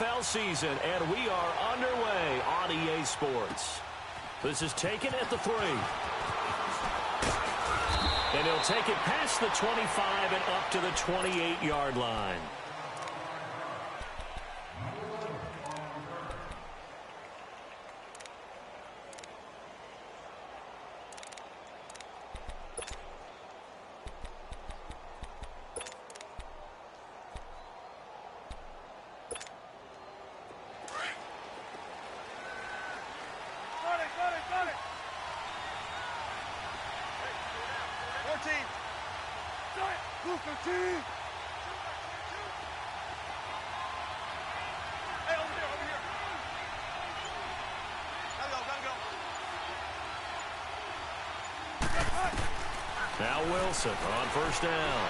NFL season, and we are underway on EA Sports. This is taken at the 3. And he'll take it past the 25 and up to the 28-yard line. Now Wilson on first down.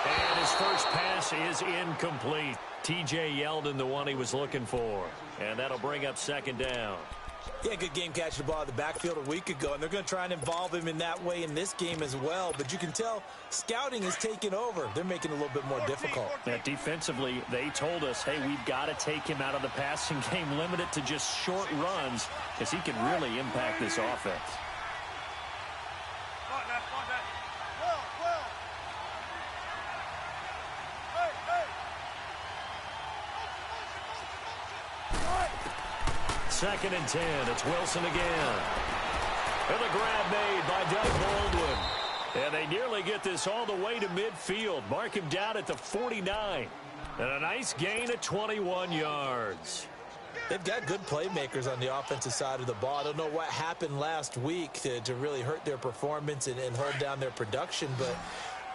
And his first pass is incomplete. T.J. Yeldon, the one he was looking for. And that'll bring up second down. Yeah, good game catching the ball in the backfield a week ago, and they're going to try and involve him in that way in this game as well. But you can tell scouting is taking over. They're making it a little bit more difficult. Yeah, defensively, they told us, hey, we've got to take him out of the passing game, limit it to just short runs, because he can really impact this offense. Second and 10. It's Wilson again. And the grab made by Doug Baldwin. And they nearly get this all the way to midfield. Mark him down at the 49. And a nice gain of 21 yards. They've got good playmakers on the offensive side of the ball. I don't know what happened last week to really hurt their performance and hold down their production, but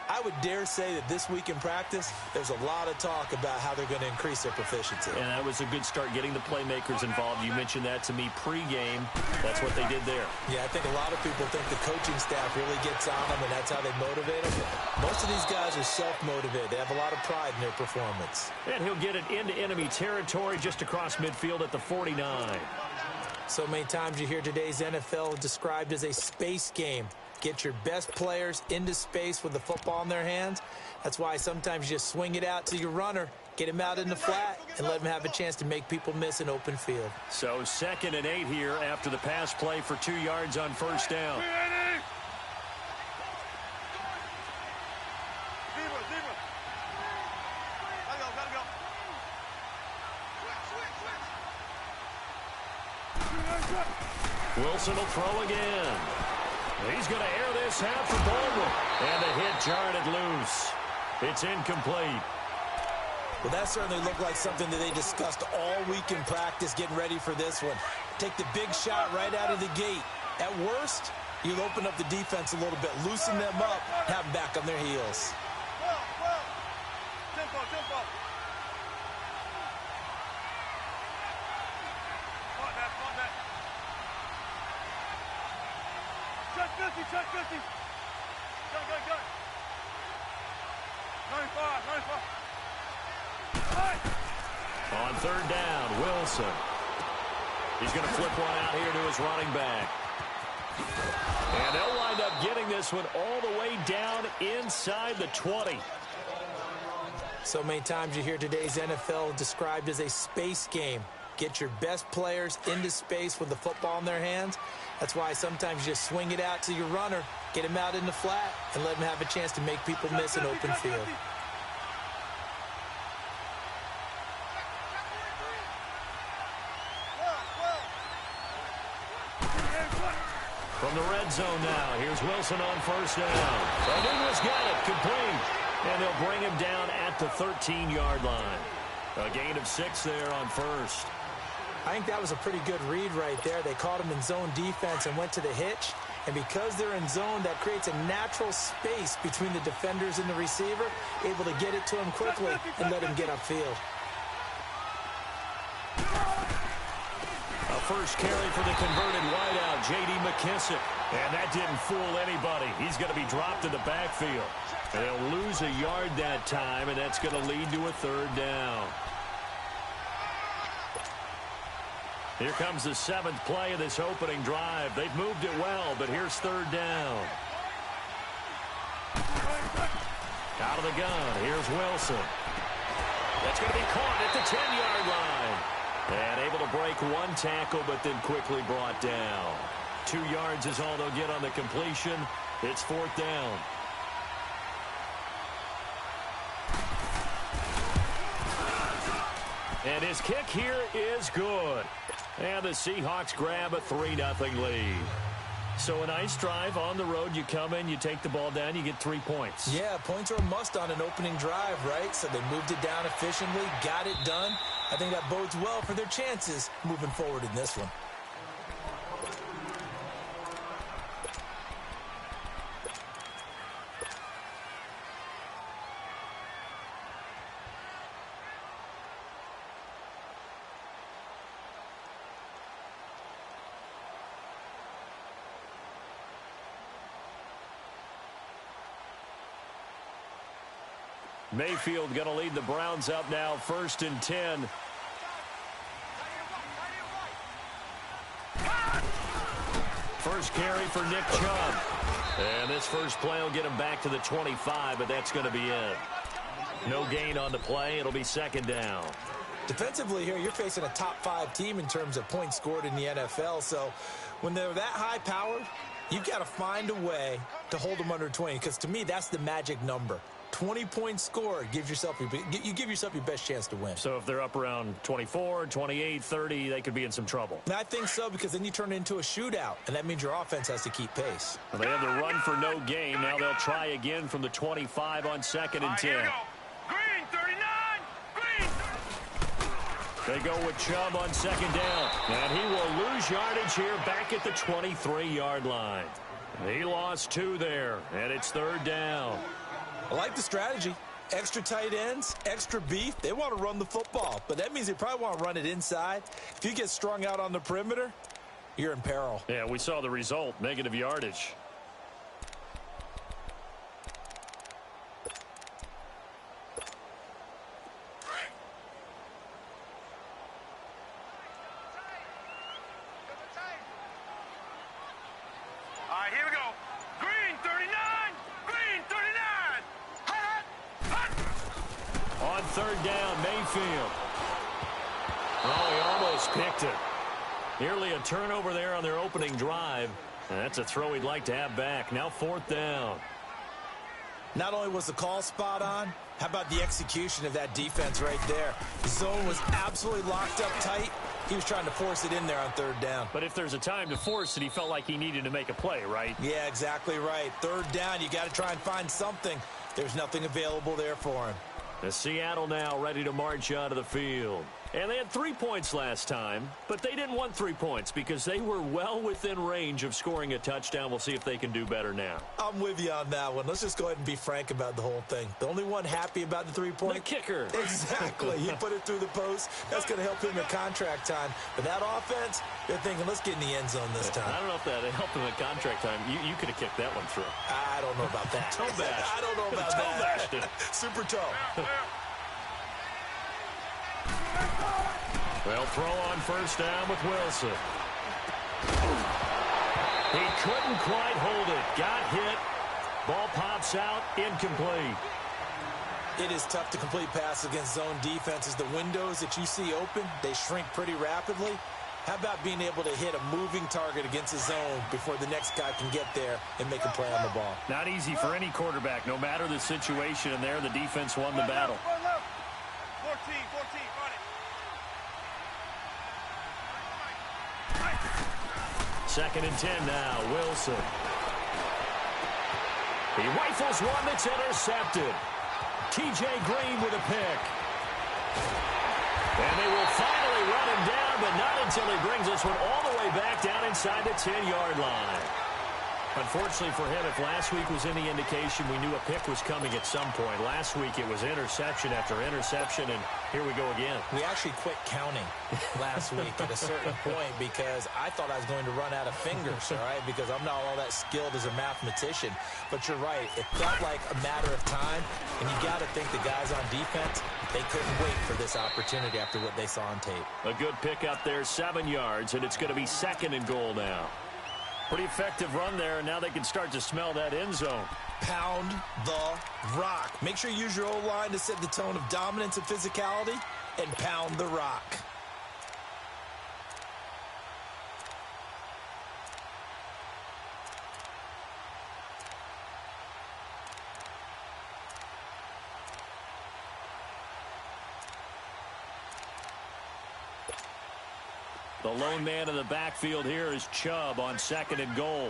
I would dare say that this week in practice, there's a lot of talk about how they're going to increase their proficiency. And that was a good start getting the playmakers involved. You mentioned that to me pregame. That's what they did there. Yeah, I think a lot of people think the coaching staff really gets on them, and that's how they motivate them. Most of these guys are self-motivated. They have a lot of pride in their performance. And he'll get it into enemy territory just across midfield at the 49. So many times you hear today's NFL described as a space game. Get your best players into space with the football in their hands. That's why sometimes you just swing it out to your runner, get him out in the flat, and let him have a chance to make people miss an open field. So 2nd and 8 here after the pass play for 2 yards on first down. Wilson will throw again. He's going to air this out for Baldwin. And the hit jarred it loose. It's incomplete. Well, that certainly looked like something that they discussed all week in practice getting ready for this one. Take the big shot right out of the gate. At worst, you'll open up the defense a little bit, loosen them up, have them back on their heels. Tempo. Check 50. Go. 95. On third down, Wilson. He's going to flip one out here to his running back. And they'll wind up getting this one all the way down inside the 20. So many times you hear today's NFL described as a space game. Get your best players into space with the football in their hands. That's why sometimes you just swing it out to your runner, get him out in the flat, and let him have a chance to make people miss an open field. From the red zone now, here's Wilson on first down. And Ingles got it, complete. And they'll bring him down at the 13-yard line. A gain of 6 there on first. I think that was a pretty good read right there. They caught him in zone defense and went to the hitch. And because they're in zone, that creates a natural space between the defenders and the receiver, able to get it to him quickly and let him get upfield. A first carry for the converted wideout, J.D. McKissick. And that didn't fool anybody. He's going to be dropped in the backfield. And they'll lose a yard that time, and that's going to lead to a third down. Here comes the 7th play of this opening drive. They've moved it well, but here's third down. Out of the gun, here's Wilson. That's going to be caught at the 10-yard line. And able to break one tackle, but then quickly brought down. 2 yards is all they'll get on the completion. It's 4th down. And his kick here is good. And the Seahawks grab a 3-0 lead. So a nice drive on the road. You come in, you take the ball down, you get 3 points. Yeah, points are a must on an opening drive, right? So they moved it down efficiently, got it done. I think that bodes well for their chances moving forward in this one. Mayfield going to lead the Browns up now, 1st and 10. First carry for Nick Chubb. And this first play will get him back to the 25, but that's going to be it. No gain on the play. It'll be 2nd down. Defensively here, you're facing a top 5 team in terms of points scored in the NFL. So when they're that high-powered, you've got to find a way to hold them under 20, because to me, that's the magic number. 20 points scored, you give yourself your best chance to win. So if they're up around 24, 28, 30, they could be in some trouble. And I think so, because then you turn it into a shootout, and that means your offense has to keep pace. Well, they had the run for no gain. Now they'll try again from the 25 on 2nd and 10. Here we go. Green, 39. Green. They go with Chubb on 2nd down. And he will lose yardage here back at the 23-yard line. He lost 2 there, and it's 3rd down. I like the strategy. Extra tight ends, extra beef. They want to run the football, but that means they probably want to run it inside. If you get strung out on the perimeter, you're in peril. Yeah, we saw the result, negative yardage. All right, here we go. Green, 39. Green, 39. On 3rd down, Mayfield. Oh, he almost picked it. Nearly a turnover there on their opening drive. And that's a throw he'd like to have back. Now 4th down. Not only was the call spot on, how about the execution of that defense right there? The zone was absolutely locked up tight. He was trying to force it in there on 3rd down. But if there's a time to force it, he felt like he needed to make a play, right? Yeah, exactly right. 3rd down, you got to try and find something. There's nothing available there for him. The Seattle now ready to march out of the field. And they had 3 points last time, but they didn't want 3 points because they were well within range of scoring a touchdown. We'll see if they can do better now. I'm with you on that one. Let's just go ahead and be frank about the whole thing. The only one happy about the 3-point? The kicker. Exactly. He put it through the post. That's going to help him in contract time. But that offense, they're thinking, let's get in the end zone this time. I don't know if that helped him in contract time. You could have kicked that one through. I don't know about that. Toe bash. I don't know about toe that. Bashed it. Super toe. They'll throw on 1st down with Wilson. He couldn't quite hold it. Got hit. Ball pops out. Incomplete. It is tough to complete passes against zone defenses. The windows that you see open, they shrink pretty rapidly. How about being able to hit a moving target against a zone before the next guy can get there and make a play on the ball? Not easy for any quarterback, no matter the situation. And there, the defense won the battle. 14, run it. 2nd and 10 now, Wilson. He rifles one that's intercepted. T.J. Green with a pick. And they will finally run him down, but not until he brings this one all the way back down inside the 10-yard line. Unfortunately for him, if last week was any indication, we knew a pick was coming at some point. Last week it was interception after interception, and here we go again. We actually quit counting last week at a certain point because I thought I was going to run out of fingers, all right, because I'm not all that skilled as a mathematician. But you're right. It felt like a matter of time, and you got to think the guys on defense, they couldn't wait for this opportunity after what they saw on tape. A good pick up there, 7 yards, and it's going to be 2nd and goal now. Pretty effective run there, and now they can start to smell that end zone. Pound the rock. Make sure you use your O-line to set the tone of dominance and physicality, and pound the rock. The lone man in the backfield here is Chubb on 2nd and goal.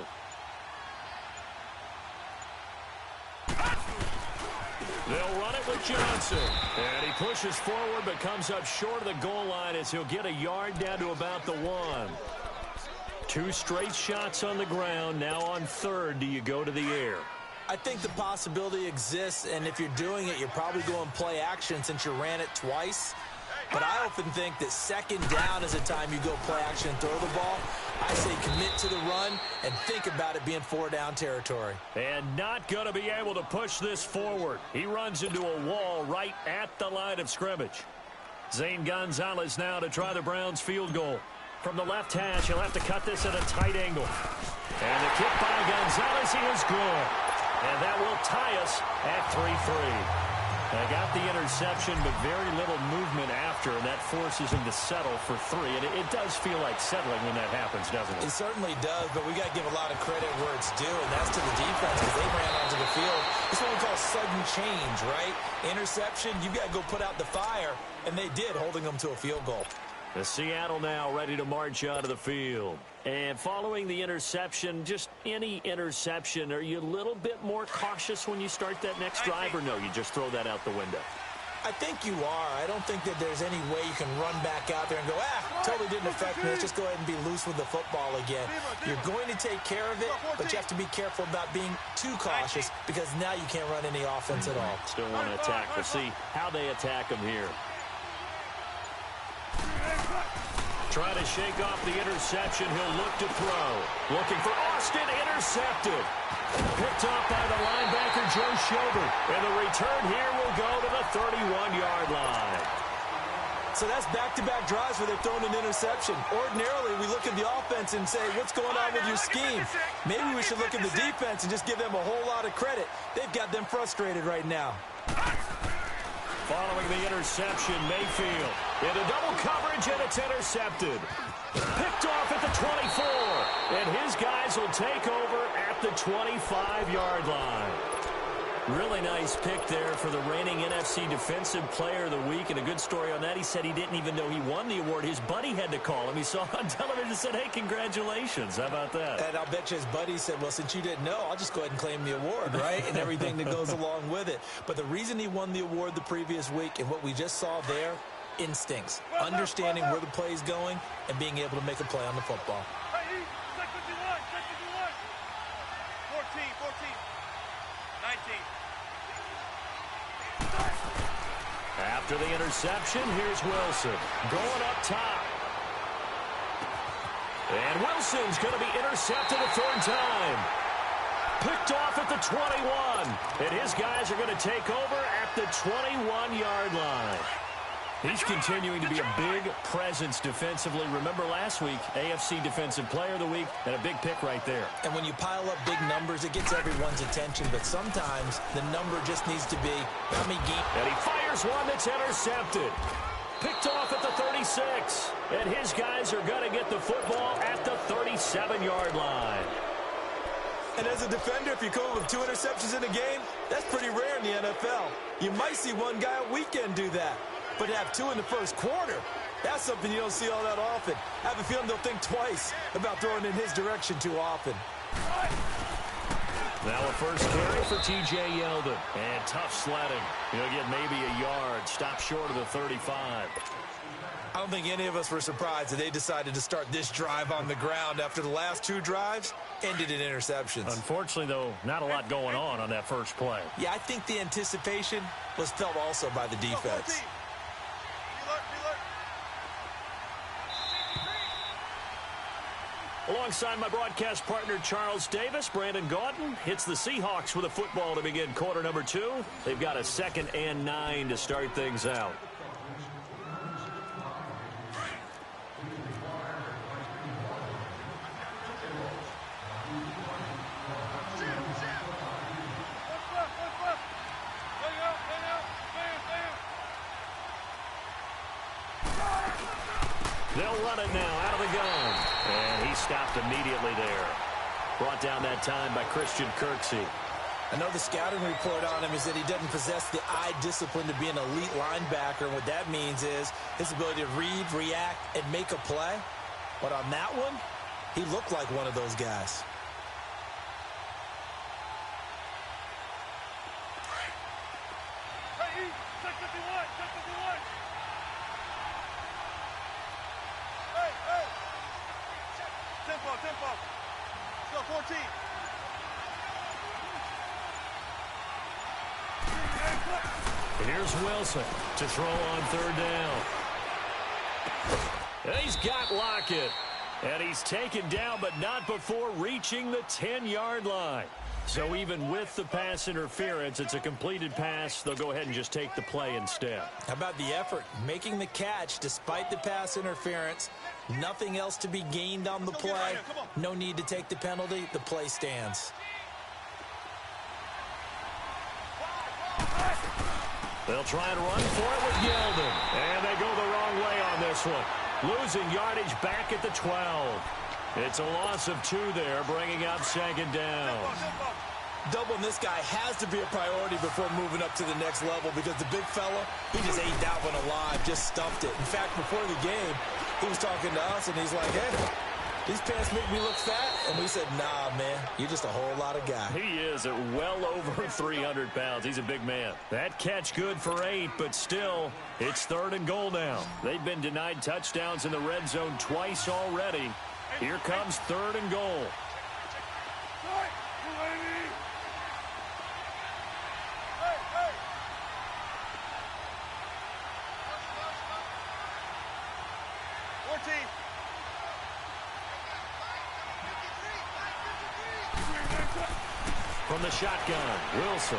They'll run it with Johnson. And he pushes forward but comes up short of the goal line as he'll get a yard down to about the 1. 2 straight shots on the ground. Now on 3rd, do you go to the air? I think the possibility exists, and if you're doing it, you're probably going play action since you ran it twice. But I often think that 2nd down is a time you go play action and throw the ball. I say commit to the run and think about it being 4-down territory. And not going to be able to push this forward. He runs into a wall right at the line of scrimmage. Zane Gonzalez now to try the Browns field goal. From the left hash, he'll have to cut this at a tight angle. And the kick by Gonzalez, he is good. And that will tie us at 3-3. They got the interception, but very little movement after, and that forces him to settle for 3. And it does feel like settling when that happens, doesn't it? It certainly does, but we got to give a lot of credit where it's due, and that's to the defense because they ran onto the field. It's what we call sudden change, right? Interception, you got to go put out the fire, and they did, holding them to a field goal. The Seattle now ready to march out of the field. And following the interception, just any interception, are you a little bit more cautious when you start that next drive, or no, you just throw that out the window? I think you are. I don't think that there's any way you can run back out there and go, totally didn't affect me. Let's just go ahead and be loose with the football again. You're going to take care of it, but you have to be careful about being too cautious because now you can't run any offense at all. Still want to attack. We'll see how they attack him here. Trying to shake off the interception. He'll look to throw. Looking for Austin. Intercepted. Picked off by the linebacker, Joe Schobert. And the return here will go to the 31-yard line. So that's back-to-back drives where they're throwing an interception. Ordinarily, we look at the offense and say, what's going on with your scheme? Maybe we should look at the defense and just give them a whole lot of credit. They've got them frustrated right now. Following the interception, Mayfield into double coverage, and it's intercepted. Picked off at the 24, and his guys will take over at the 25-yard line. Really nice pick there for the reigning NFC Defensive Player of the Week, and a good story on that. He said he didn't even know he won the award. His buddy had to call him. He saw it on television and said, hey, congratulations. How about that? And I'll bet you his buddy said, well, since you didn't know, I'll just go ahead and claim the award, right? And everything that goes along with it. But the reason he won the award the previous week and what we just saw there, instincts, understanding where the play is going and being able to make a play on the football. 19. After the interception, here's Wilson going up top. And Wilson's going to be intercepted a 3rd time. Picked off at the 21. And his guys are going to take over at the 21-yard line. He's continuing to be a big presence defensively. Remember last week, AFC Defensive Player of the Week, and a big pick right there. And when you pile up big numbers, it gets everyone's attention. But sometimes the number just needs to be, let me geek. And he fires one that's intercepted. Picked off at the 36. And his guys are going to get the football at the 37-yard line. And as a defender, if you come up with 2 interceptions in a game, that's pretty rare in the NFL. You might see one guy a weekend do that. But to have 2 in the first quarter, that's something you don't see all that often. I have a feeling they'll think twice about throwing in his direction too often. Now a first carry for T.J. Yeldon. And tough sledding. He'll get maybe a yard. Stop short of the 35. I don't think any of us were surprised that they decided to start this drive on the ground after the last 2 drives ended in interceptions. Unfortunately, though, not a lot going on that first play. Yeah, I think the anticipation was felt also by the defense. Alongside my broadcast partner, Charles Davis, Brandon Gaudin hits the Seahawks with a football to begin quarter number 2. They've got a 2nd and 9 to start things out. They'll run it now out of the gun. And he stopped immediately there. Brought down that time by Christian Kirksey. I know the scouting report on him is that he doesn't possess the eye discipline to be an elite linebacker. And what that means is his ability to read, react, and make a play. But on that one, he looked like one of those guys. Hey, check 51, check 51. Hey. Tempo. Let's go, 14. And here's Wilson to throw on third down. And he's got Lockett. And he's taken down, but not before reaching the 10-yard line. So even with the pass interference, it's a completed pass. They'll go ahead and just take the play instead. How about the effort? Making the catch despite the pass interference. Nothing else to be gained on the play. No need to take the penalty. The play stands. They'll try and run for it with Yeldon. And they go the wrong way on this one. Losing yardage back at the 12. It's a loss of 2 there, bringing up second down. Doubling this guy has to be a priority before moving up to the next level because the big fella, he just ate that one alive, just stuffed it. In fact, before the game, he was talking to us, and he's like, hey, these pants make me look fat. And we said, nah, man, you're just a whole lot of guy. He is at well over 300 pounds. He's a big man. That catch good for 8, but still, it's 3rd and goal now. They've been denied touchdowns in the red zone twice already. Here comes 3rd and goal. From the shotgun, Wilson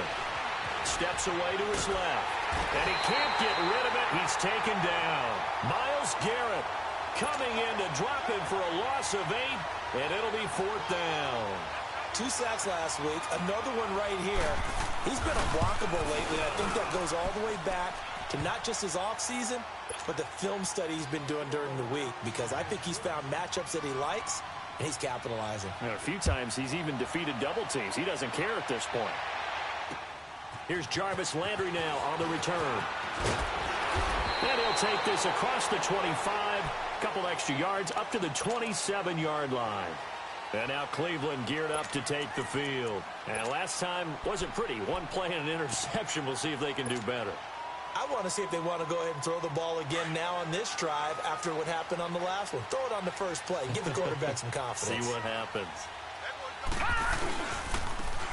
steps away to his left, and he can't get rid of it. He's taken down. Myles Garrett coming in to drop him for a loss of 8, and it'll be 4th down. 2 sacks last week, another one right here. He's been unblockable lately, and I think that goes all the way back to not just his offseason, but the film study he's been doing during the week, because I think he's found matchups that he likes, and he's capitalizing. And a few times he's even defeated double teams. He doesn't care at this point. Here's Jarvis Landry now on the return. And he'll take this across the 25, couple extra yards up to the 27-yard line. And now Cleveland geared up to take the field. And last time wasn't pretty. One play and an interception. We'll see if they can do better. I want to see if they want to go ahead and throw the ball again now on this drive after what happened on the last one. Throw it on the first play. Give the quarterback some confidence. See what happens.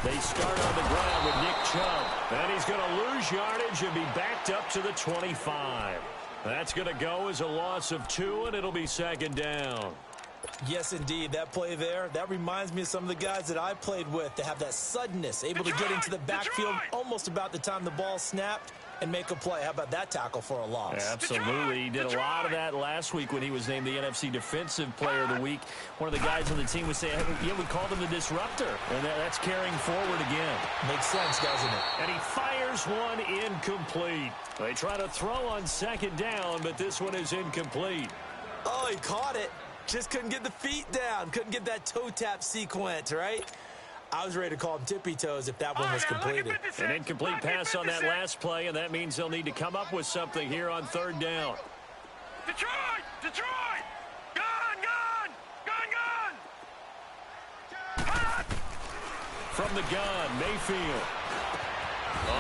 They start on the ground with Nick Chubb. And he's going to lose yardage and be backed up to the 25. That's going to go as a loss of 2, and it'll be 2nd down. Yes, indeed. That play there, that reminds me of some of the guys that I played with to have that suddenness, able to get into the backfield almost about the time the ball snapped and make a play. How about that tackle for a loss? Yeah, absolutely. He did a lot of that last week when he was named the NFC Defensive Player of the Week. One of the guys on the team would say, yeah, we called him the disruptor. And that's carrying forward again. Makes sense, doesn't it? And he fires one incomplete. They try to throw on 2nd down, but this one is incomplete. Oh, he caught it. Just couldn't get the feet down. Couldn't get that toe tap sequence, right? I was ready to call him tippy toes if that one was completed. An incomplete pass on that last play, and that means they'll need to come up with something here on 3rd down. Detroit! Detroit! Gun! From the gun, Mayfield.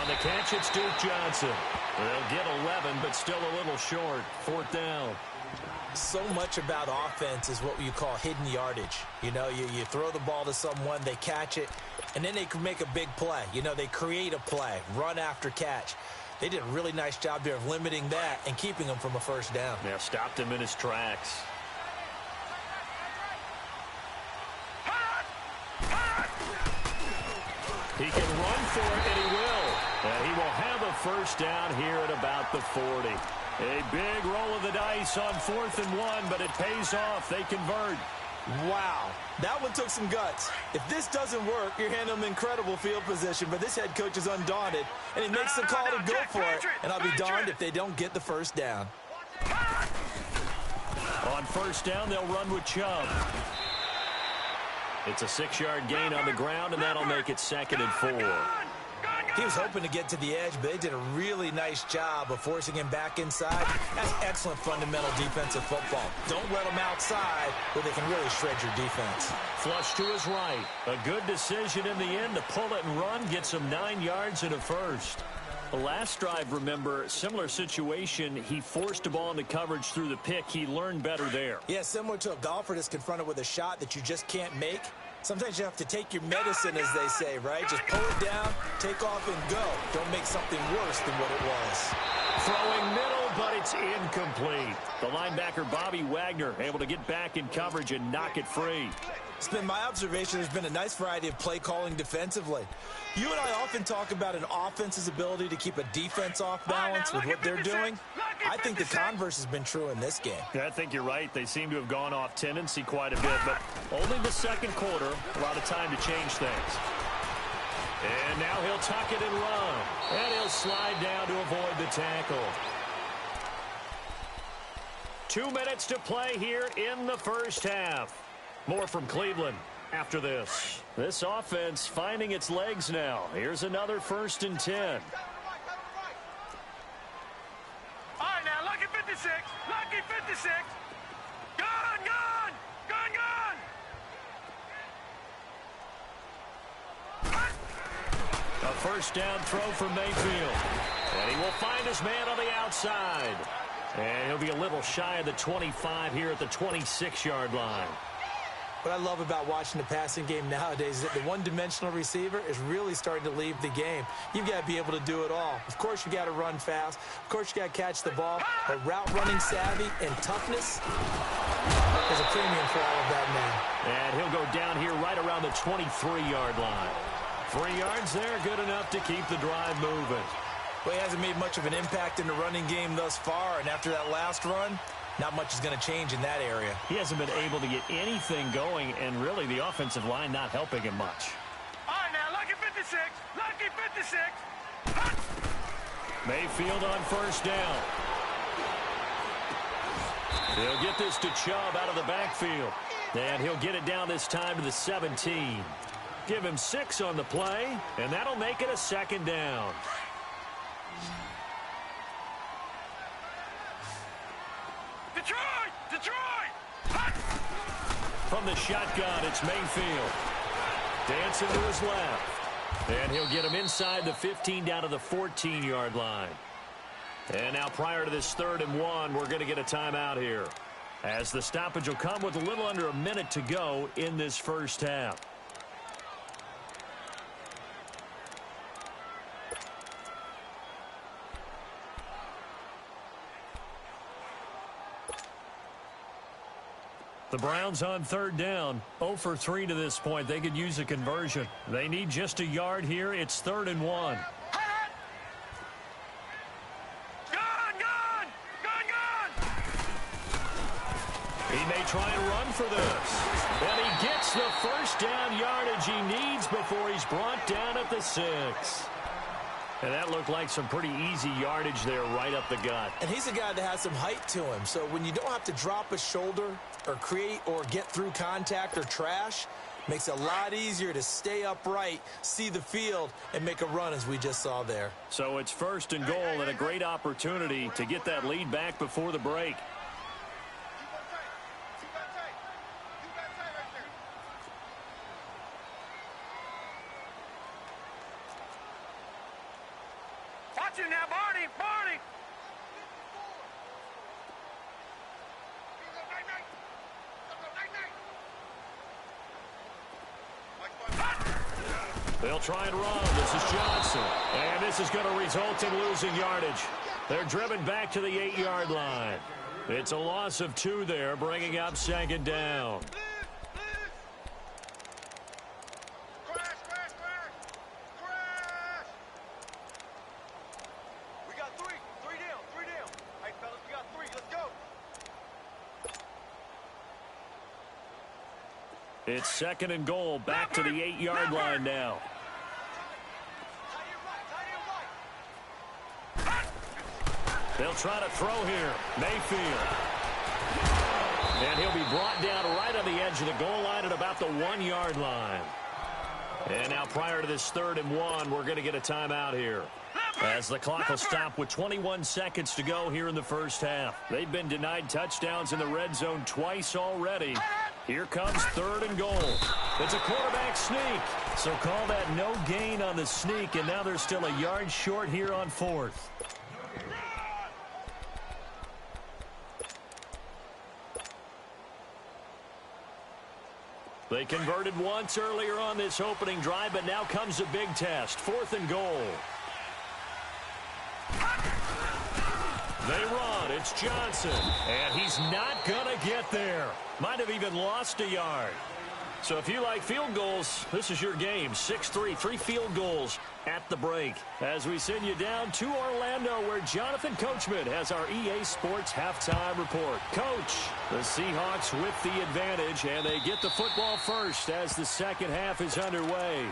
On the catch, it's Duke Johnson. They'll get 11, but still a little short. 4th down. So much about offense is what you call hidden yardage. You know, you throw the ball to someone, they catch it, and then they can make a big play. You know, they create a play, run after catch. They did a really nice job there of limiting that and keeping him from a 1st down. Yeah, stopped him in his tracks. He can run for it, and he will. And he will have a 1st down here at about the 40. A big roll of the dice on 4th and 1, but it pays off. They convert. Wow, that one took some guts. If this doesn't work, you're handing them incredible field position, but this head coach is undaunted, and he makes the call to go for it, and I'll be darned if they don't get the 1st down. On first down, they'll run with Chubb. It's a 6-yard gain on the ground, and that'll make it 2nd and 4. He was hoping to get to the edge, but they did a really nice job of forcing him back inside. That's excellent fundamental defensive football. Don't let them outside where they can really shred your defense. Flush to his right. A good decision in the end to pull it and run, gets him 9 yards and a first. The last drive, remember, similar situation. He forced the ball into coverage through the pick. He learned better there. Yeah, similar to a golfer that's confronted with a shot that you just can't make. Sometimes you have to take your medicine, as they say, right? Just pull it down, take off, and go. Don't make something worse than what it was. Throwing middle, but it's incomplete. The linebacker, Bobby Wagner, able to get back in coverage and knock it free. It's been my observation there's been a nice variety of play calling defensively. You and I often talk about an offense's ability to keep a defense off balance with what they're doing. I think the converse has been true in this game. Yeah, I think you're right. They seem to have gone off tendency quite a bit, but only the second quarter, a lot of time to change things. And now he'll tuck it and run. And he'll slide down to avoid the tackle. 2 minutes to play here in the first half. More from Cleveland after this. This offense finding its legs now. Here's another 1st and 10. All right, now, lucky 56. Lucky 56. Gun, gun. Gun, gun. A first down throw for Mayfield. And he will find his man on the outside. And he'll be a little shy of the 25 here at the 26-yard line. What I love about watching the passing game nowadays is that the one-dimensional receiver is really starting to leave the game. You've got to be able to do it all. Of course, you got to run fast. Of course, you got to catch the ball. But route running savvy and toughness, there's a premium for all of that now. And he'll go down here right around the 23-yard line. 3 yards there, good enough to keep the drive moving. Well, he hasn't made much of an impact in the running game thus far, and after that last run, not much is going to change in that area. He hasn't been able to get anything going, and really the offensive line not helping him much. All right, now, lucky 56. Lucky 56. Mayfield on first down. He'll get this to Chubb out of the backfield. And he'll get it down this time to the 17. Give him 6 on the play, and that'll make it a 2nd down. Detroit! Detroit! From the shotgun, it's Mayfield. Dancing to his left. And he'll get him inside the 15 down to the 14-yard line. And now prior to this 3rd and 1, we're going to get a timeout here, as the stoppage will come with a little under a minute to go in this first half. The Browns on 3rd down, 0 for 3 to this point. They could use a conversion. They need just a yard here. It's 3rd and 1. He may try and run for this. And he gets the first down yardage he needs before he's brought down at the 6. And that looked like some pretty easy yardage there right up the gut. And he's a guy that has some height to him. So when you don't have to drop a shoulder or create or get through contact or trash, makes it a lot easier to stay upright, see the field, and make a run as we just saw there. So it's 1st and goal and a great opportunity to get that lead back before the break. Watch it now, Barney! Barney! They'll try and run. This is Johnson. And this is going to result in losing yardage. They're driven back to the 8-yard line. It's a loss of 2 there, bringing up 2nd down. It's 2nd and goal, back to the 8-yard line now. They'll try to throw here. Mayfield. And he'll be brought down right on the edge of the goal line at about the 1-yard line. And now prior to this 3rd and 1, we're going to get a timeout here, as the clock will stop with 21 seconds to go here in the first half. They've been denied touchdowns in the red zone twice already. Here comes 3rd and goal. It's a quarterback sneak. So call that no gain on the sneak, and now they're still a yard short here on 4th. They converted once earlier on this opening drive, but now comes a big test. 4th and goal. They run. It's Johnson. And he's not going to get there. Might have even lost a yard. So if you like field goals, this is your game. 6-3, 3 field goals at the break. As we send you down to Orlando, where Jonathan Coachman has our EA Sports halftime report. Coach, the Seahawks with the advantage, and they get the football first as the second half is underway.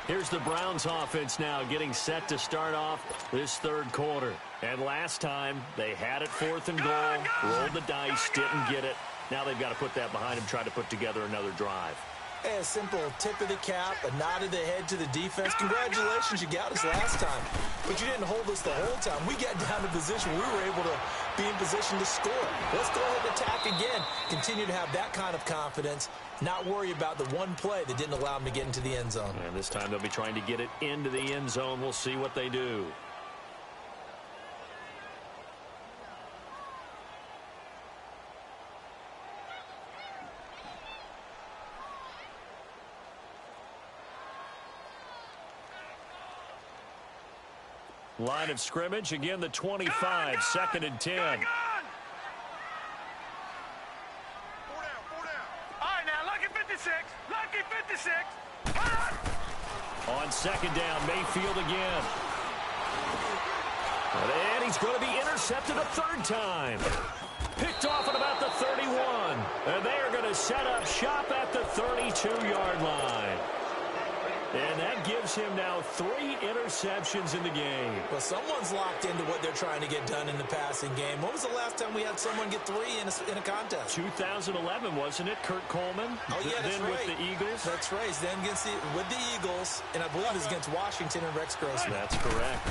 Here's the Browns offense now getting set to start off this 3rd quarter. And last time, they had it 4th and goal, rolled the dice, didn't get it. Now they've got to put that behind them, try to put together another drive. Hey, a simple tip of the cap, a nod of the head to the defense. Congratulations, you got us last time. But you didn't hold us the whole time. We got down to position we were able to be in position to score. Let's go ahead and attack again. Continue to have that kind of confidence, not worry about the one play that didn't allow them to get into the end zone. And this time they'll be trying to get it into the end zone. We'll see what they do. Line of scrimmage, again the 25, 2nd and 10. All right, now, lucky 56. Lucky 56. On 2nd down, Mayfield again. And he's going to be intercepted a 3rd time. Picked off at about the 31. And they are going to set up shop at the 32-yard line. And that gives him now 3 interceptions in the game. Well, someone's locked into what they're trying to get done in the passing game. When was the last time we had someone get 3 in a contest? 2011, wasn't it? Kurt Coleman? Oh, yeah, that's then right. with the Eagles? That's right. Then with the Eagles, and I believe it was against Washington and Rex Grossman. That's correct.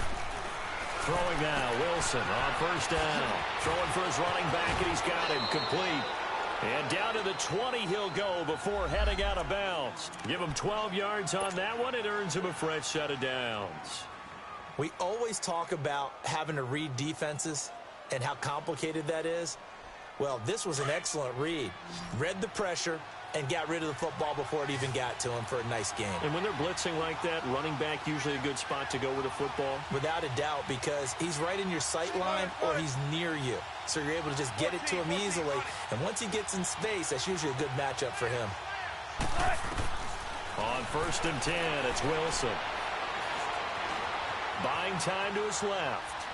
Throwing now, Wilson on 1st down. Throwing for his running back, and he's got him complete. And down to the 20 he'll go before heading out of bounds. Give him 12 yards on that one. It earns him a fresh set of downs. We always talk about having to read defenses and how complicated that is. Well, this was an excellent read. Read the pressure and got rid of the football before it even got to him for a nice game. And when they're blitzing like that, running back usually a good spot to go with a football? Without a doubt, because he's right in your sight line or he's near you. So you're able to just get it to him easily. And once he gets in space, that's usually a good matchup for him. On 1st and 10, it's Wilson. Buying time to his left.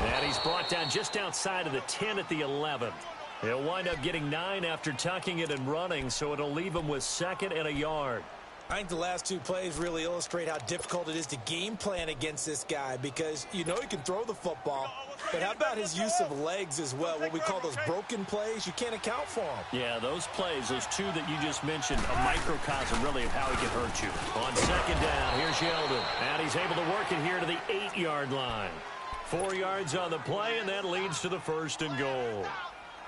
And he's brought down just outside of the 10 at the 11. He'll wind up getting 9 after tucking it and running, so it'll leave him with 2nd and a yard. I think the last 2 plays really illustrate how difficult it is to game plan against this guy, because you know he can throw the football, but how about his use of legs as well? What we call those broken plays, you can't account for them. Yeah, those plays, those 2 that you just mentioned, a microcosm really of how he can hurt you. On 2nd down, here's Yeldon, and he's able to work it here to the 8-yard line. 4 yards on the play, and that leads to the 1st and goal.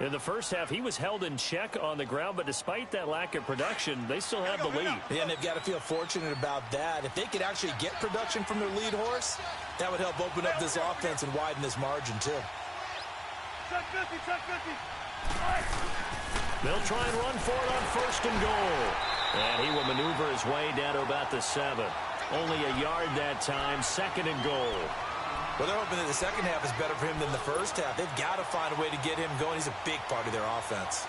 In the first half, he was held in check on the ground, but despite that lack of production, they still have the lead. Yeah, and they've got to feel fortunate about that. If they could actually get production from their lead horse, that would help open up this offense and widen this margin, too. Check 50, check 50. They'll try and run for it on 1st and goal. And he will maneuver his way down to about the 7. Only a yard that time, 2nd and goal. Well, they're hoping that the second half is better for him than the first half. They've got to find a way to get him going. He's a big part of their offense.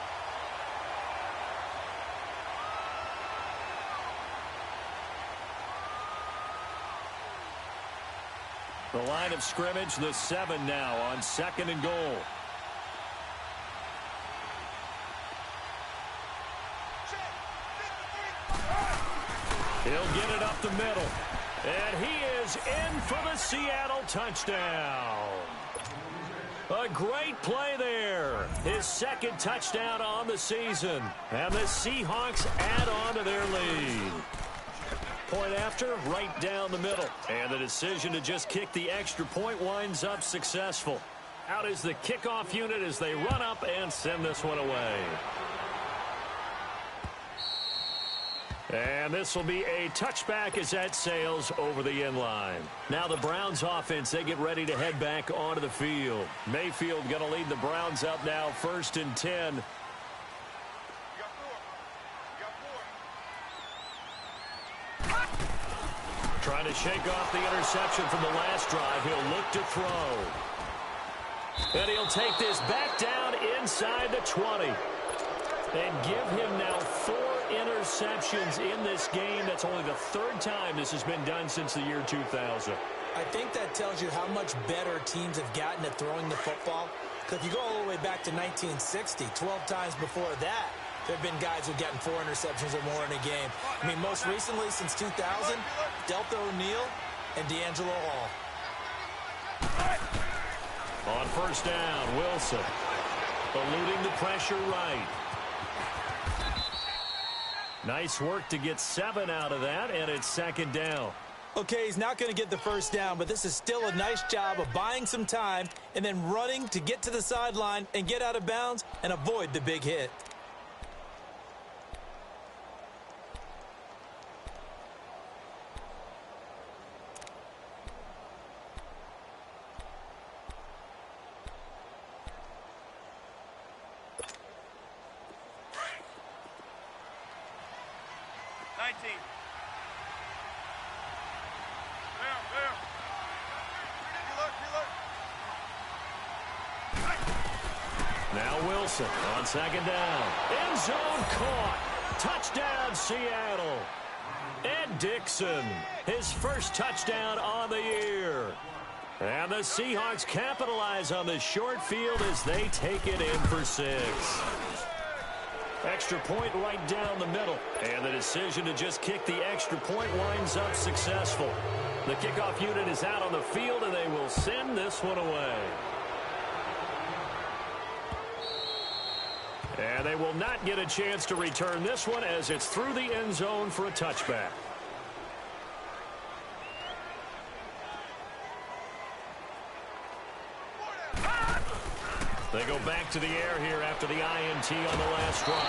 The line of scrimmage, the 7 now on 2nd and goal. He'll get it up the middle. And he is in for the Seattle touchdown. A great play there. His second touchdown on the season. And the Seahawks add on to their lead. Point after, right down the middle. And the decision to just kick the extra point winds up successful. Out is the kickoff unit as they run up and send this one away. And this will be a touchback as that sails over the end line. Now the Browns offense, they get ready to head back onto the field. Mayfield going to lead the Browns up now, 1st and 10. Trying to shake off the interception from the last drive. He'll look to throw. And he'll take this back down inside the 20. And give him now 4 interceptions in this game. That's only the 3rd time this has been done since the year 2000. I think that tells you how much better teams have gotten at throwing the football. Because if you go all the way back to 1960, 12 times before that, there have been guys who've gotten 4 interceptions or more in a game. I mean, most recently, since 2000, Delta O'Neal and D'Angelo Hall. On 1st down, Wilson eluding the pressure right. Nice work to get 7 out of that, and it's 2nd down. Okay, he's not going to get the 1st down, but this is still a nice job of buying some time and then running to get to the sideline and get out of bounds and avoid the big hit. Now Wilson on 2nd down. End zone caught. Touchdown, Seattle. Ed Dixon, his first touchdown on the year. And the Seahawks capitalize on the short field as they take it in for 6. Extra point right down the middle. And the decision to just kick the extra point winds up successful. The kickoff unit is out on the field, and they will send this one away. And they will not get a chance to return this one as it's through the end zone for a touchback. They go back to the air here after the INT on the last drive.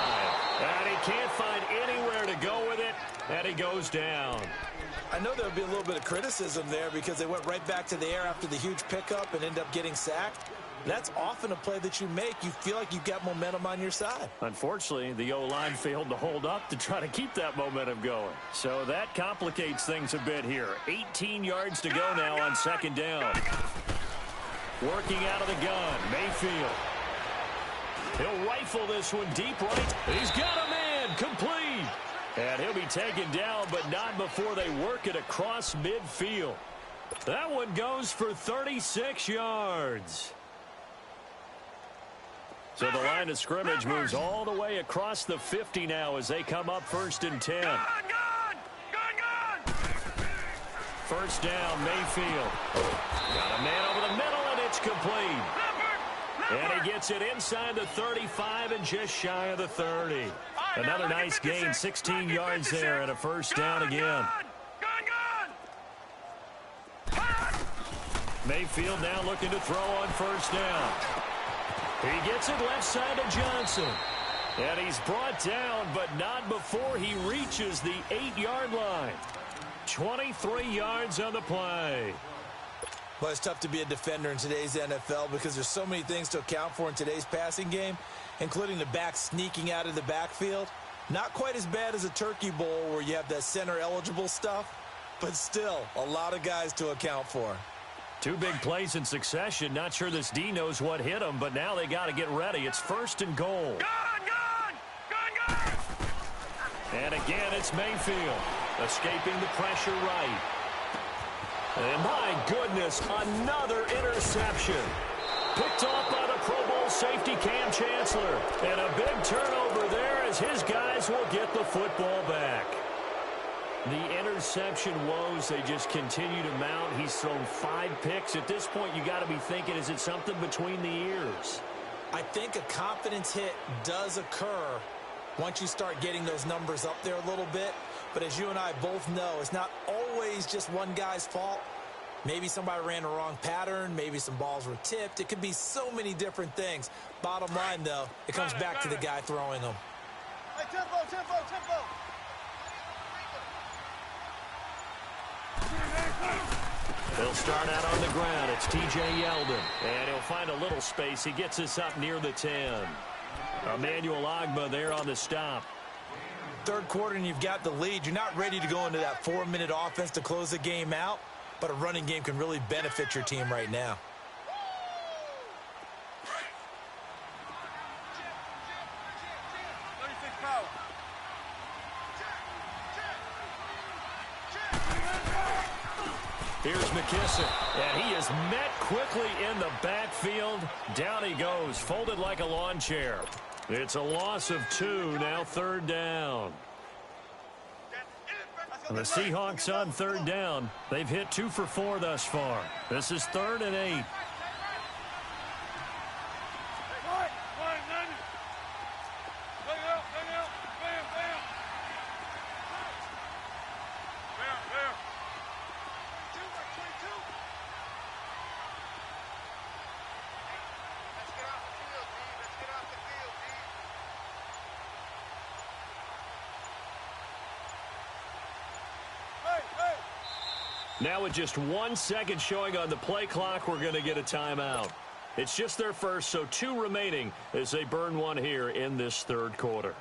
And he can't find anywhere to go with it, and he goes down. I know there'll be a little bit of criticism there because they went right back to the air after the huge pickup and end up getting sacked. That's often a play that you make. You feel like you've got momentum on your side. Unfortunately, the O-line failed to hold up to try to keep that momentum going. So that complicates things a bit here. 18 yards to go now on 2nd down. Working out of the gun, Mayfield. He'll rifle this one deep right. He's got a man, complete. And he'll be taken down, but not before they work it across midfield. That one goes for 36 yards. So the line of scrimmage moves all the way across the 50 now as they come up 1st and 10. First down, Mayfield. Got a man over the middle, and it's complete. And he gets it inside the 35 and just shy of the 30. Another nice gain, 16 yards there and a 1st down again. Mayfield now looking to throw on 1st down. He gets it left side to Johnson. And he's brought down, but not before he reaches the 8-yard line. 23 yards on the play. Well, it's tough to be a defender in today's NFL because there's so many things to account for in today's passing game, including the back sneaking out of the backfield. Not quite as bad as a turkey bowl where you have that center-eligible stuff, but still a lot of guys to account for. 2 big plays in succession. Not sure this D knows what hit him, but now they got to get ready. It's 1st and goal. And again, it's Mayfield escaping the pressure right. And my goodness, another interception. Picked off by the Pro Bowl safety Cam Chancellor. And a big turnover there as his guys will get the football back. The interception woes, they just continue to mount. He's thrown 5 picks. At this point, you got to be thinking, is it something between the ears? I think a confidence hit does occur once you start getting those numbers up there a little bit. But as you and I both know, it's not always just one guy's fault. Maybe somebody ran the wrong pattern. Maybe some balls were tipped. It could be so many different things. Bottom line, though, it comes back to the guy throwing them. Hey, tempo, tempo, tempo. They'll start out on the ground. It's T.J. Yeldon. And he'll find a little space. He gets us up near the 10. Emmanuel Ogbah there on the stop. Third quarter and you've got the lead. You're not ready to go into that 4-minute offense to close the game out, but a running game can really benefit your team right now. Here's McKissick, and he is met quickly in the backfield. Down he goes, folded like a lawn chair. It's a loss of 2, now third down. And the Seahawks on third down. They've hit 2 for 4 thus far. This is 3rd and 8. Now with just 1 second showing on the play clock, we're going to get a timeout. It's just their first, so 2 remaining as they burn one here in this third quarter.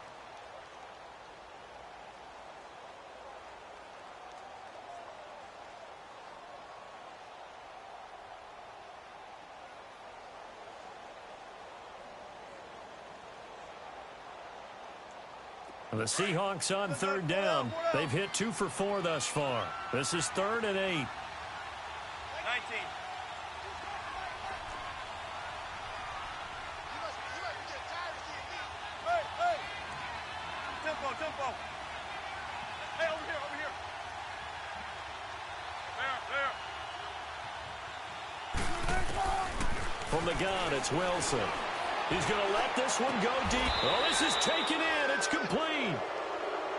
The Seahawks on third down. They've hit 2 for 4 thus far. This is 3rd and 8. 19. Hey! Tempo, tempo. Hey, over here. There. From the gun, it's Wilson. He's going to let this one go deep. Oh, this is taken in. It's complete.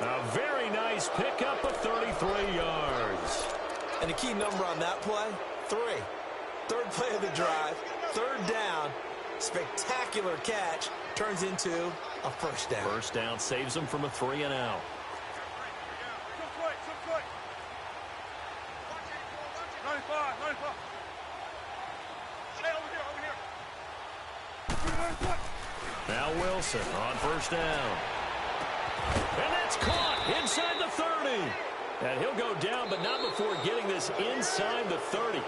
A very nice pickup of 33 yards. And the key number on that play, 3. Third play of the drive, third down, spectacular catch, turns into a first down. First down saves them from a 3 and out. So quick. 95. Hey, over here. Now Wilson on first down. And that's caught inside the 30. And he'll go down, but not before getting this inside the 30.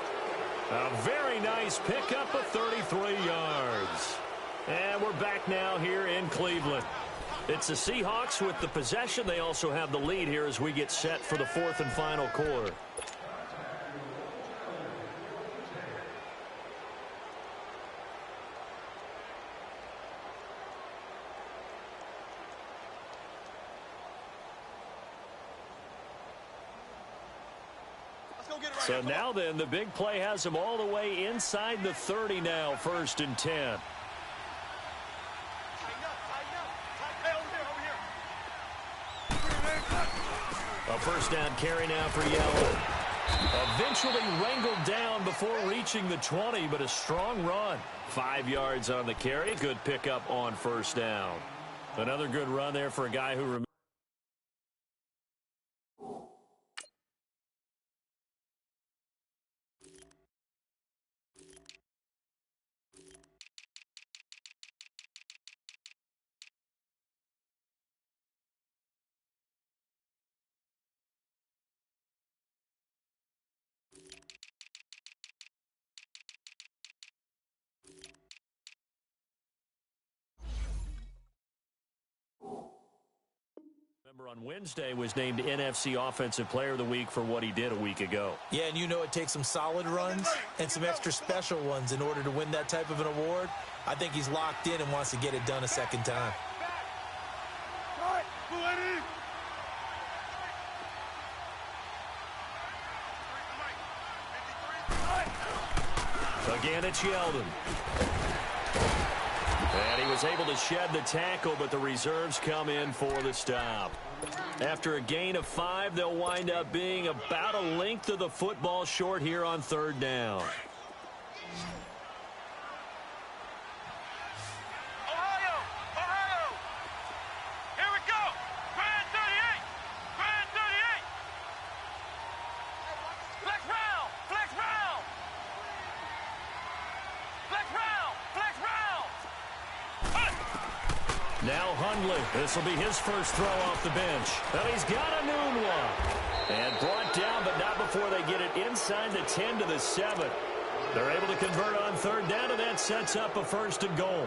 A very nice pickup of 33 yards. And we're back now here in Cleveland. It's the Seahawks with the possession. They also have the lead here as we get set for the 4th and final quarter. So now then, the big play has them all the way inside the 30 now, 1st and 10. A first down carry now for Yeldon. Eventually wrangled down before reaching the 20, but a strong run. 5 yards on the carry. Good pickup on first down. Another good run there for a guy who on Wednesday was named NFC Offensive Player of the Week for what he did a week ago. Yeah, and you know it takes some solid runs and some extra special ones in order to win that type of an award. I think he's locked in and wants to get it done a second time. Again, it's Yeldon. And he was able to shed the tackle, but the reserves come in for the stop. After a gain of 5, they'll wind up being about a length of the football short here on 3rd down. Now Hundley. This will be his first throw off the bench. And he's got a noon one. And brought down, but not before they get it inside the 10 to the 7. They're able to convert on 3rd down, and that sets up a 1st and goal.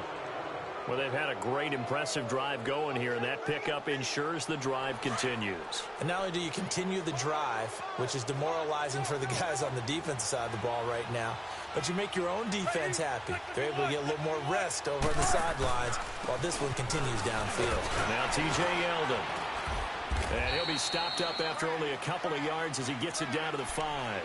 Well, they've had a great, impressive drive going here, and that pickup ensures the drive continues. And not only do you continue the drive, which is demoralizing for the guys on the defensive side of the ball right now, but you make your own defense happy. They're able to get a little more rest over on the sidelines while this one continues downfield. Now T.J. Yeldon. And he'll be stopped up after only a couple of yards as he gets it down to the 5.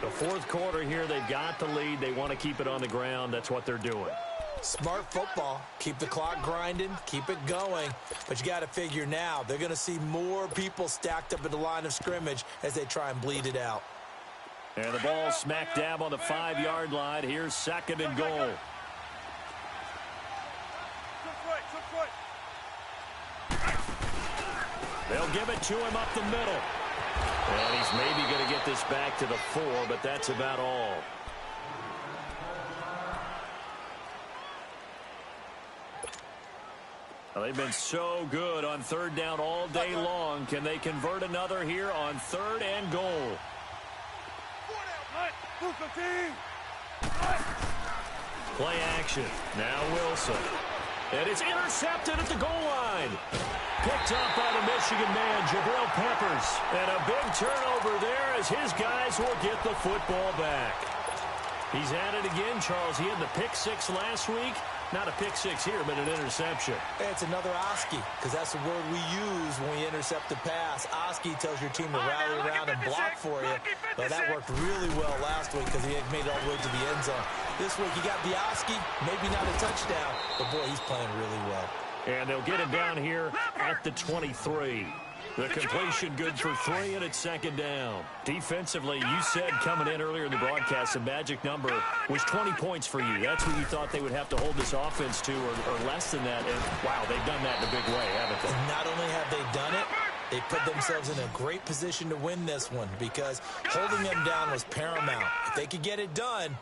The 4th quarter here, they've got the lead. They want to keep it on the ground. That's what they're doing. Smart football. Keep the clock grinding. Keep it going. But you got to figure now they're going to see more people stacked up at the line of scrimmage as they try and bleed it out. And the ball smack dab on the 5-yard line. Here's 2nd and goal. They'll give it to him up the middle. And he's maybe going to get this back to the 4, but that's about all. Well, they've been so good on 3rd down all day long. Can they convert another here on 3rd and goal? Play action. Now Wilson. And it's intercepted at the goal line. Picked up by the Michigan man, Jabril Peppers. And a big turnover there as his guys will get the football back. He's at it again, Charles. He had the pick 6 last week. Not a pick 6 here, but an interception. It's another Oski, because that's the word we use when we intercept a pass. Oski tells your team to rally around and block for you. But that worked really well last week because he had made it all the way to the end zone. This week he got the Oski, maybe not a touchdown, but boy, he's playing really well. And they'll get him down here at the 23. The completion good for 3, and it's 2nd down. Defensively, you said coming in earlier in the broadcast, the magic number was 20 points for you. That's what you thought they would have to hold this offense to, or less than that. And, wow, they've done that in a big way, haven't they? And not only have they done it, they put themselves in a great position to win this one because holding them down was paramount. If they could get it done,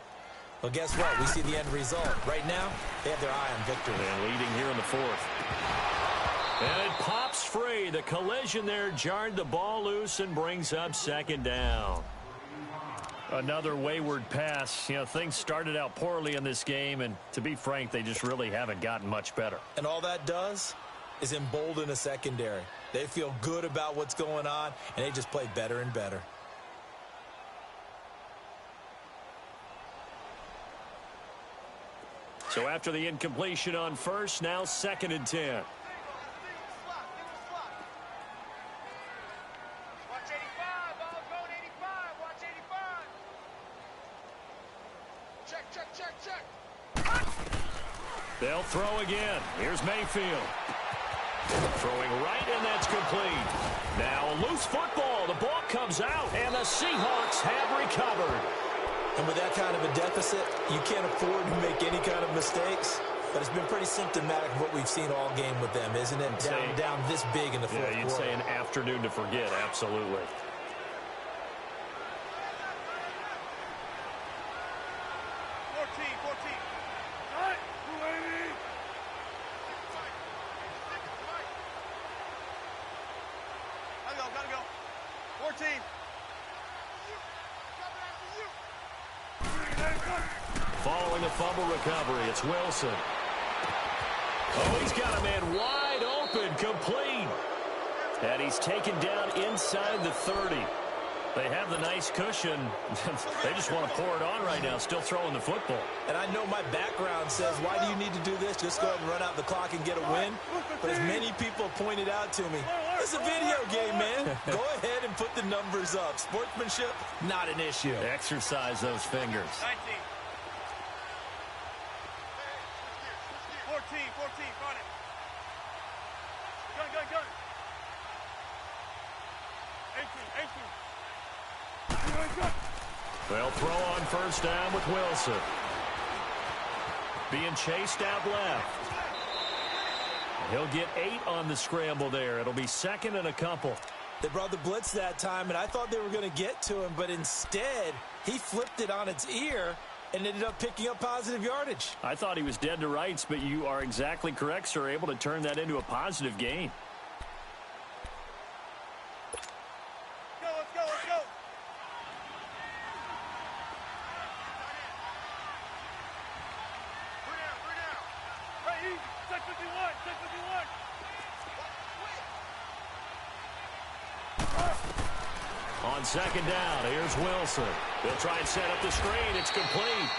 well, guess what? We see the end result. Right now, they have their eye on victory. And leading here in the 4th. And it pops free. The collision there jarred the ball loose and brings up 2nd down. Another wayward pass. You know, things started out poorly in this game, and to be frank, they just really haven't gotten much better. And all that does is embolden a secondary. They feel good about what's going on, and they just play better and better. So after the incompletion on 1st, now 2nd and 10. They'll throw again. Here's Mayfield. Throwing right, and that's complete. Now a loose football. The ball comes out, and the Seahawks have recovered. And with that kind of a deficit, you can't afford to make any kind of mistakes. But it's been pretty symptomatic of what we've seen all game with them, isn't it? Down this big in the 4th quarter. Yeah, you'd say an afternoon to forget, absolutely. Following a fumble recovery, it's Wilson. Oh, he's got a man wide open, complete. And he's taken down inside the 30. They have the nice cushion. They just want to pour it on right now, still throwing the football. And I know my background says, why do you need to do this? Just go ahead and run out the clock and get a win. But as many people pointed out to me, it's a video game, man. Go ahead and put the numbers up. Sportsmanship, not an issue. Exercise those fingers. 19. 14, front it. Gun. 18. They'll throw on first down with Wilson. Being chased out left. He'll get 8 on the scramble there. It'll be second and a couple. They brought the blitz that time, and I thought they were going to get to him, but instead, he flipped it on its ear and ended up picking up positive yardage. I thought he was dead to rights, but you are exactly correct, sir. Able to turn that into a positive gain. Let's go. Three down. Hey, easy. Check 51. On second down, here's Wilson. They'll try and set up the screen. It's complete.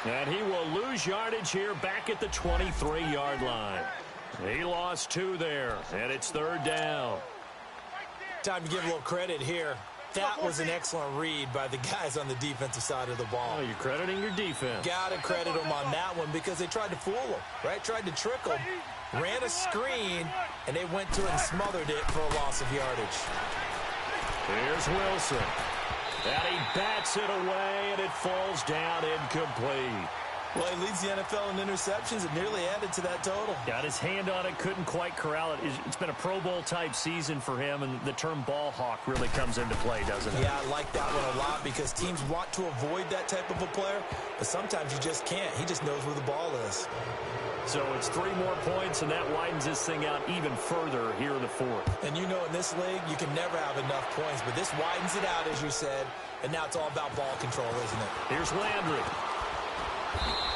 And he will lose yardage here back at the 23-yard line. He lost 2 there, and it's third down. Time to give a little credit here. That was an excellent read by the guys on the defensive side of the ball. Oh, you're crediting your defense. Got to credit them on that one because they tried to fool him, right? Tried to trick him, ran a screen, and they went to it and smothered it for a loss of yardage. Here's Wilson. And he bats it away, and it falls down incomplete. Well, he leads the NFL in interceptions and nearly added to that total. Got his hand on it, couldn't quite corral it. It's been a Pro Bowl-type season for him, and the term ball hawk really comes into play, doesn't it? Yeah, I like that one a lot because teams want to avoid that type of a player, but sometimes you just can't. He just knows where the ball is. So it's 3 more points, and that widens this thing out even further here in the fourth. And you know in this league, you can never have enough points, but this widens it out, as you said, and now it's all about ball control, isn't it? Here's Landry.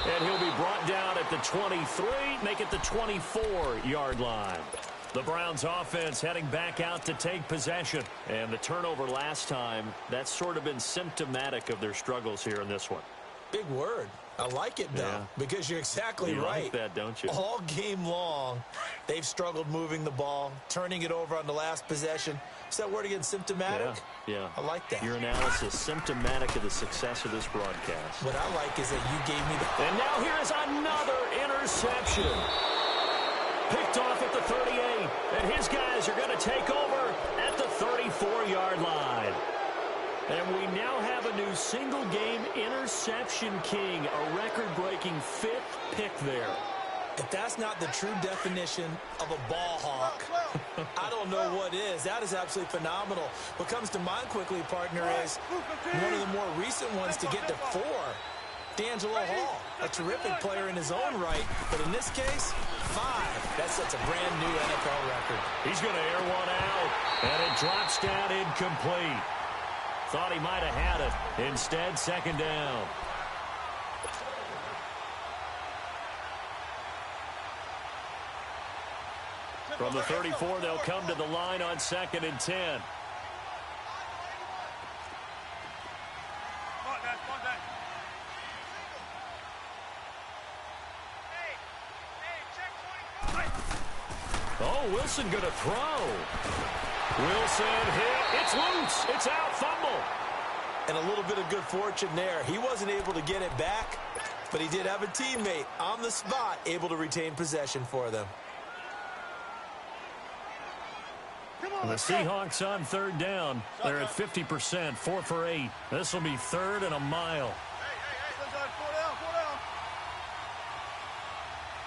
And he'll be brought down at the 23, make it the 24-yard line. The Browns offense heading back out to take possession. And the turnover last time, that's sort of been symptomatic of their struggles here in this one. Big word. I like it, though, because you're exactly right. You like that, don't you? All game long, they've struggled moving the ball, turning it over on the last possession. Is that word again, symptomatic? Yeah. I like that. Your analysis, symptomatic of the success of this broadcast. What I like is that you gave me the... And now here is another interception. Picked off at the 38, and his guys are going to take over at the 34-yard line. And we now have a new single-game interception king, a record-breaking 5th pick there. If that's not the true definition of a ball hawk, I don't know what is. That is absolutely phenomenal. What comes to mind quickly, partner, is one of the more recent ones to get to 4. D'Angelo Hall, a terrific player in his own right, but in this case, 5. That sets a brand new NFL record. He's going to air one out, and it drops down incomplete. Thought he might have had it. Instead, second down. From the 34, they'll come to the line on 2nd and 10. Oh, Wilson going to throw. Wilson hit. It's loose. It's out. Fumble. And a little bit of good fortune there. He wasn't able to get it back, but he did have a teammate on the spot able to retain possession for them. And the Seahawks on 3rd down. They're at 50%, 4 for 8. This will be 3rd and a mile. Hey, 4 down.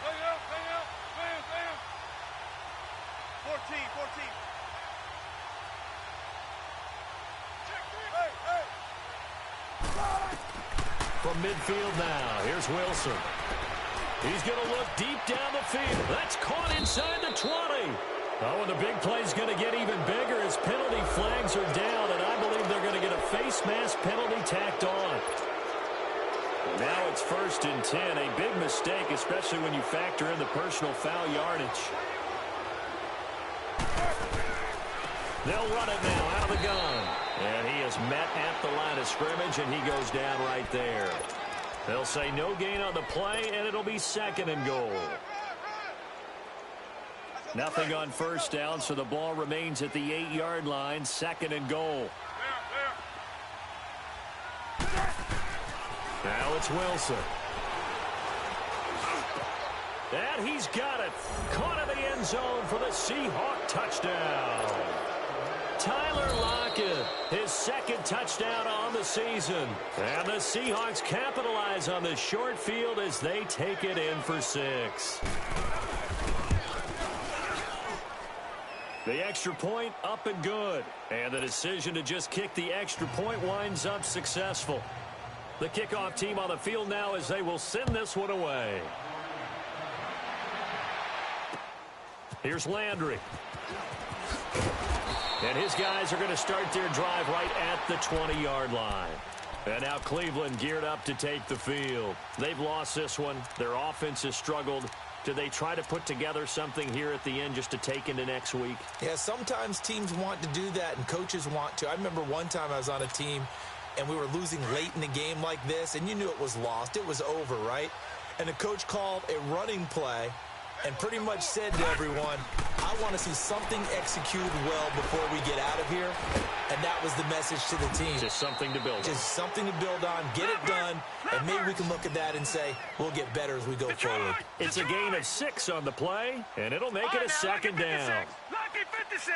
Hang out. 14. From midfield now, here's Wilson. He's going to look deep down the field. That's caught inside the 20. Oh, and the big play's going to get even bigger as penalty flags are down, and I believe they're going to get a face mask penalty tacked on. Now it's 1st and 10, a big mistake, especially when you factor in the personal foul yardage. They'll run it now out of the gun. And he is met at the line of scrimmage, and he goes down right there. They'll say no gain on the play, and it'll be 2nd and goal. Nothing on first down, so the ball remains at the 8-yard line, 2nd and goal. Now it's Wilson. And he's got it. Caught in the end zone for the Seahawk touchdown. Tyler Lockett, his second touchdown on the season. And the Seahawks capitalize on this short field as they take it in for 6. The extra point up and good. And the decision to just kick the extra point winds up successful. The kickoff team on the field now as they will send this one away. Here's Landry. And his guys are going to start their drive right at the 20-yard line. And now Cleveland geared up to take the field. They've lost this one. Their offense has struggled. Do they try to put together something here at the end just to take into next week? Yeah, sometimes teams want to do that and coaches want to. I remember one time I was on a team and we were losing late in the game like this, and you knew it was lost. It was over, right? And the coach called a running play and pretty much said to everyone, I want to see something executed well before we get out of here. And that was the message to the team. Just something to build on. Just something to build on, get it done, and maybe we can look at that and say, we'll get better as we go forward. It's a gain of 6 on the play, and it'll make it a second down. Lucky 56.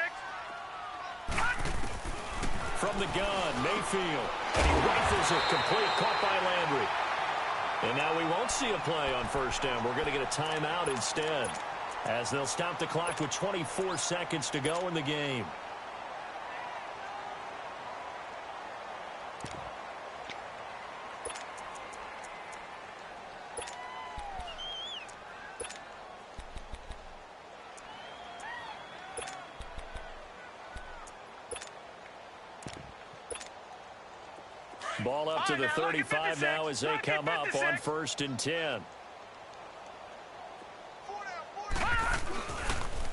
From the gun, Mayfield. And he rifles it complete, caught by Landry. And now we won't see a play on first down. We're going to get a timeout instead, as they'll stop the clock with 24 seconds to go in the game. Ball up to the 35 now as they come up on 1st and 10.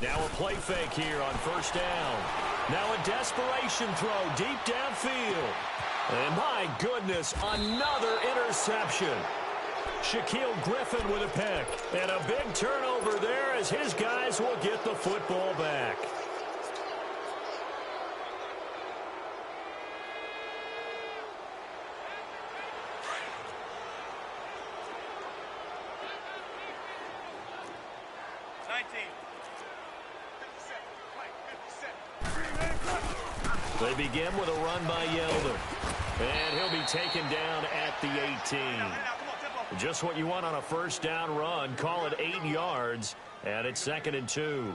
Now a play fake here on first down. Now a desperation throw deep downfield. And my goodness, another interception. Shaquille Griffin with a pick. And a big turnover there as his guys will get the football back. They begin with a run by Yeldon. And he'll be taken down at the 18. Just what you want on a first down run. Call it 8 yards. And it's 2nd and 2.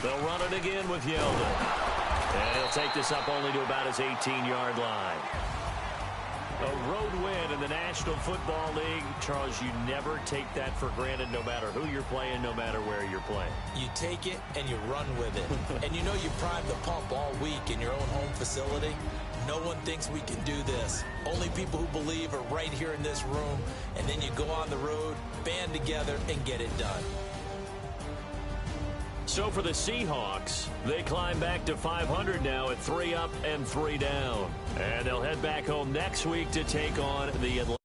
They'll run it again with Yeldon. And he'll take this up only to about his 18-yard line. A road win in the National Football League. Charles, you never take that for granted no matter who you're playing, no matter where you're playing. You take it and you run with it. And you know you prime the pump all week in your own home facility. No one thinks we can do this. Only people who believe are right here in this room. And then you go on the road, band together, and get it done. So for the Seahawks, they climb back to 500 now at 3 up and 3 down. And they'll head back home next week to take on the Atlanta.